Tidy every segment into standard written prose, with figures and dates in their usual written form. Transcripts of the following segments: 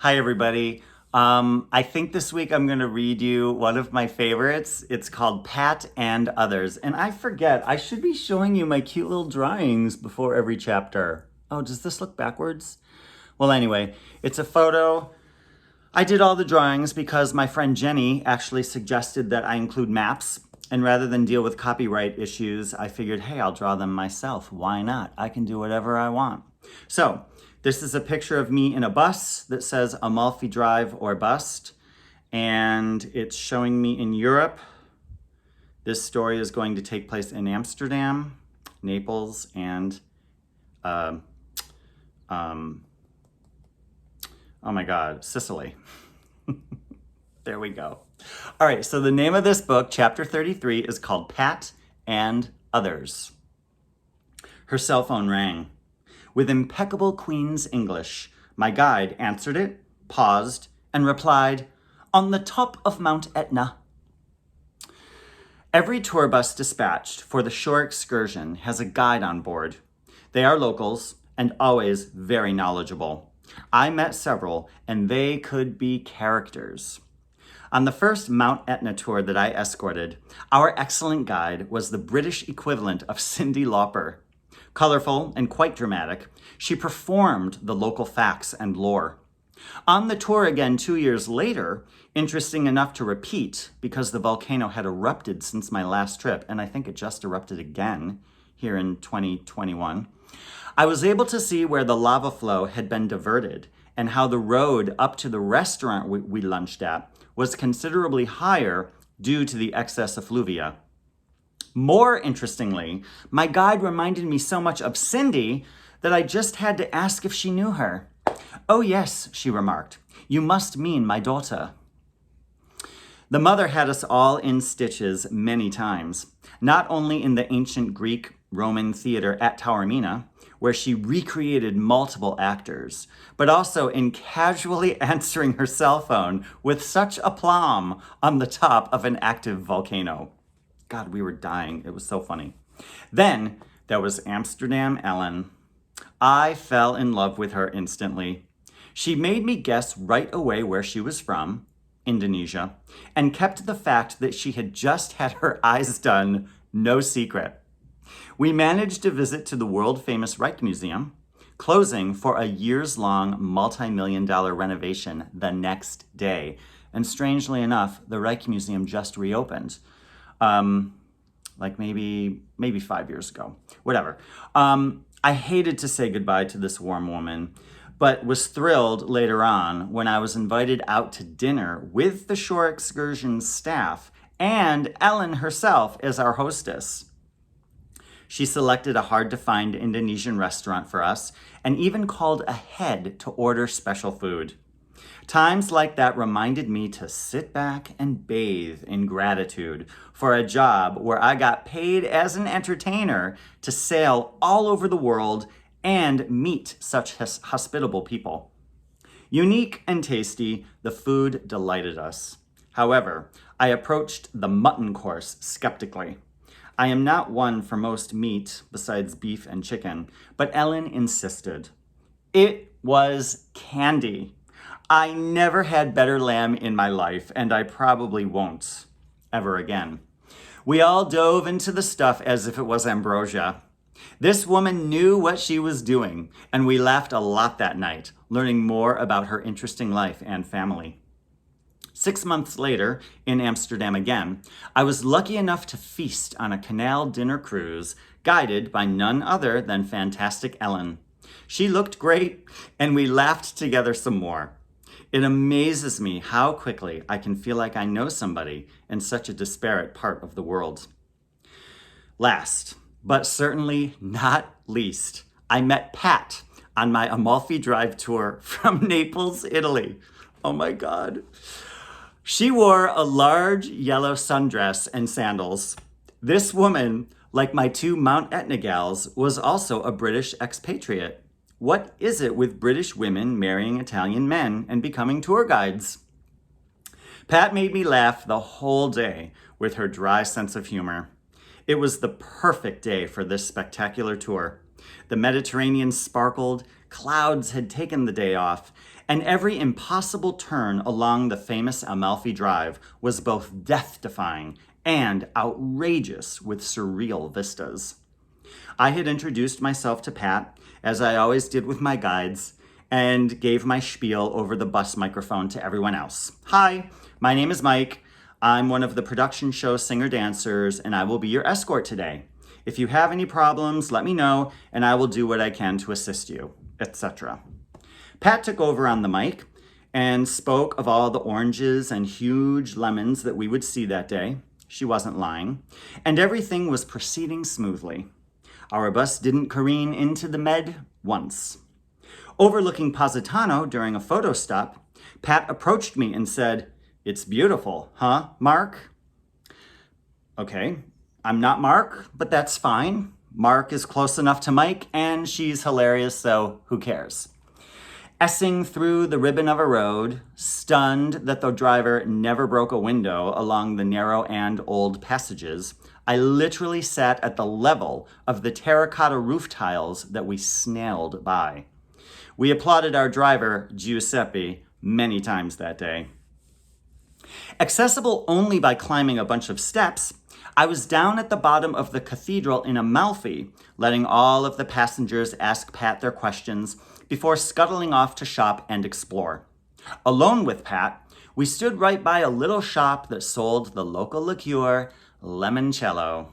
Hi, everybody. I think this week I'm going to read you one of my favorites. It's called Pat and Others. And I forget, I should be showing you my cute little drawings before every chapter. Oh, does this look backwards? Well, anyway, it's a photo. I did all the drawings because my friend Jenny actually suggested that I include maps. And rather than deal with copyright issues, I figured, hey, I'll draw them myself. Why not? I can do whatever I want. So this is a picture of me in a bus that says Amalfi Drive or Bust. And it's showing me in Europe. This story is going to take place in Amsterdam, Naples, and oh my God, Sicily. There we go. All right, so the name of this book, chapter 33, is called Pat and Others. Her cell phone rang. With impeccable Queen's English, my guide answered it, paused, and replied, "On the top of Mount Etna." Every tour bus dispatched for the shore excursion has a guide on board. They are locals and always very knowledgeable. I met several, and they could be characters. On the first Mount Etna tour that I escorted, our excellent guide was the British equivalent of Cyndi Lauper. Colorful and quite dramatic, she performed the local facts and lore. On the tour again 2 years later, interesting enough to repeat because the volcano had erupted since my last trip, and I think it just erupted again here in 2021, I was able to see where the lava flow had been diverted and how the road up to the restaurant we lunched at was considerably higher due to the excess effluvia. More interestingly, my guide reminded me so much of Cyndi that I just had to ask if she knew her. "Oh yes," she remarked, "you must mean my daughter." The mother had us all in stitches many times, not only in the ancient Greek Roman theater at Taormina, where she recreated multiple actors, but also in casually answering her cell phone with such aplomb on the top of an active volcano. God, we were dying. It was so funny. Then there was Amsterdam Ellen. I fell in love with her instantly. She made me guess right away where she was from, Indonesia, and kept the fact that she had just had her eyes done no secret. We managed to visit to the world-famous Rijksmuseum, closing for a years-long multi-million-dollar renovation the next day. And strangely enough, the Rijksmuseum just reopened, like maybe 5 years ago, whatever. I hated to say goodbye to this warm woman, but was thrilled later on when I was invited out to dinner with the shore excursion staff and Ellen herself as our hostess. She selected a hard-to-find Indonesian restaurant for us and even called ahead to order special food. Times like that reminded me to sit back and bathe in gratitude for a job where I got paid as an entertainer to sail all over the world and meet such hospitable people. Unique and tasty, the food delighted us. However, I approached the mutton course skeptically. I am not one for most meat besides beef and chicken, but Ellen insisted. It was candy. I never had better lamb in my life, and I probably won't ever again. We all dove into the stuff as if it was ambrosia. This woman knew what she was doing, and we laughed a lot that night, learning more about her interesting life and family. 6 months later, in Amsterdam again, I was lucky enough to feast on a canal dinner cruise guided by none other than fantastic Ellen. She looked great, and we laughed together some more. It amazes me how quickly I can feel like I know somebody in such a disparate part of the world. Last, but certainly not least, I met Pat on my Amalfi Drive tour from Naples, Italy. Oh my God. She wore a large yellow sundress and sandals. This woman, like my two Mount Etna gals, was also a British expatriate. What is it with British women marrying Italian men and becoming tour guides? Pat made me laugh the whole day with her dry sense of humor. It was the perfect day for this spectacular tour. The Mediterranean sparkled, clouds had taken the day off, and every impossible turn along the famous Amalfi Drive was both death-defying and outrageous with surreal vistas. I had introduced myself to Pat, as I always did with my guides, and gave my spiel over the bus microphone to everyone else. Hi, my name is Mike. I'm one of the production show singer-dancers, and I will be your escort today. If you have any problems, let me know, and I will do what I can to assist you, etc. Pat took over on the mic and spoke of all the oranges and huge lemons that we would see that day. She wasn't lying. And everything was proceeding smoothly. Our bus didn't careen into the Med once. Overlooking Positano during a photo stop, Pat approached me and said, "It's beautiful, huh, Mark?" Okay, I'm not Mark, but that's fine. Mark is close enough to Mike, and she's hilarious, so who cares? Essing through the ribbon of a road, stunned that the driver never broke a window along the narrow and old passages, I literally sat at the level of the terracotta roof tiles that we snailed by. We applauded our driver, Giuseppe, many times that day. Accessible only by climbing a bunch of steps, I was down at the bottom of the cathedral in Amalfi, letting all of the passengers ask Pat their questions before scuttling off to shop and explore. Alone with Pat, we stood right by a little shop that sold the local liqueur, limoncello.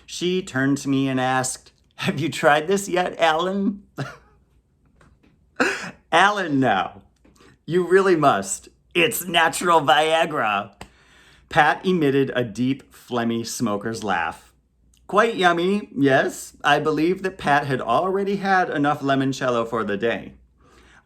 She turned to me and asked, "Have you tried this yet, Alan?" Alan now. You really must. It's natural Viagra. Pat emitted a deep, phlegmy smoker's laugh. Quite yummy, yes. I believe that Pat had already had enough limoncello for the day.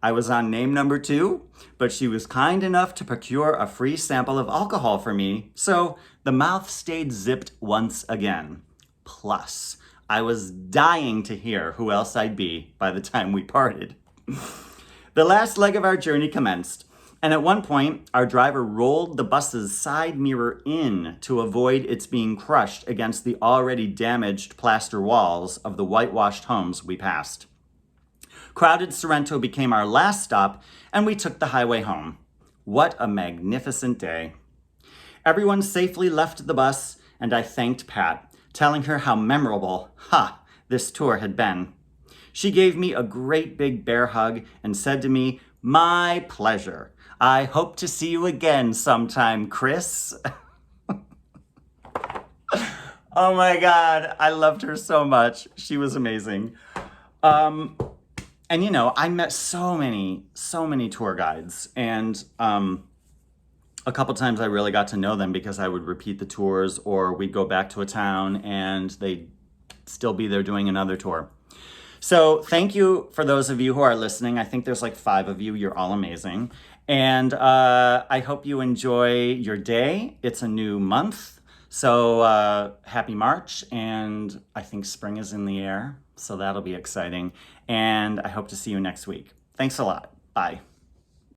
I was on name number 2, but she was kind enough to procure a free sample of alcohol for me, so the mouth stayed zipped once again. Plus, I was dying to hear who else I'd be by the time we parted. The last leg of our journey commenced, and at one point, our driver rolled the bus's side mirror in to avoid its being crushed against the already damaged plaster walls of the whitewashed homes we passed. Crowded Sorrento became our last stop, and we took the highway home. What a magnificent day. Everyone safely left the bus, and I thanked Pat, telling her how memorable, this tour had been. She gave me a great big bear hug and said to me, "My pleasure. I hope to see you again sometime, Chris." Oh my God, I loved her so much. She was amazing. And you know, I met so many tour guides, and a couple times I really got to know them because I would repeat the tours, or we'd go back to a town and they'd still be there doing another tour. So thank you for those of you who are listening. I think there's like 5 of you. You're all amazing. And I hope you enjoy your day. It's a new month. So happy March. And I think spring is in the air. So that'll be exciting. And I hope to see you next week. Thanks a lot. Bye.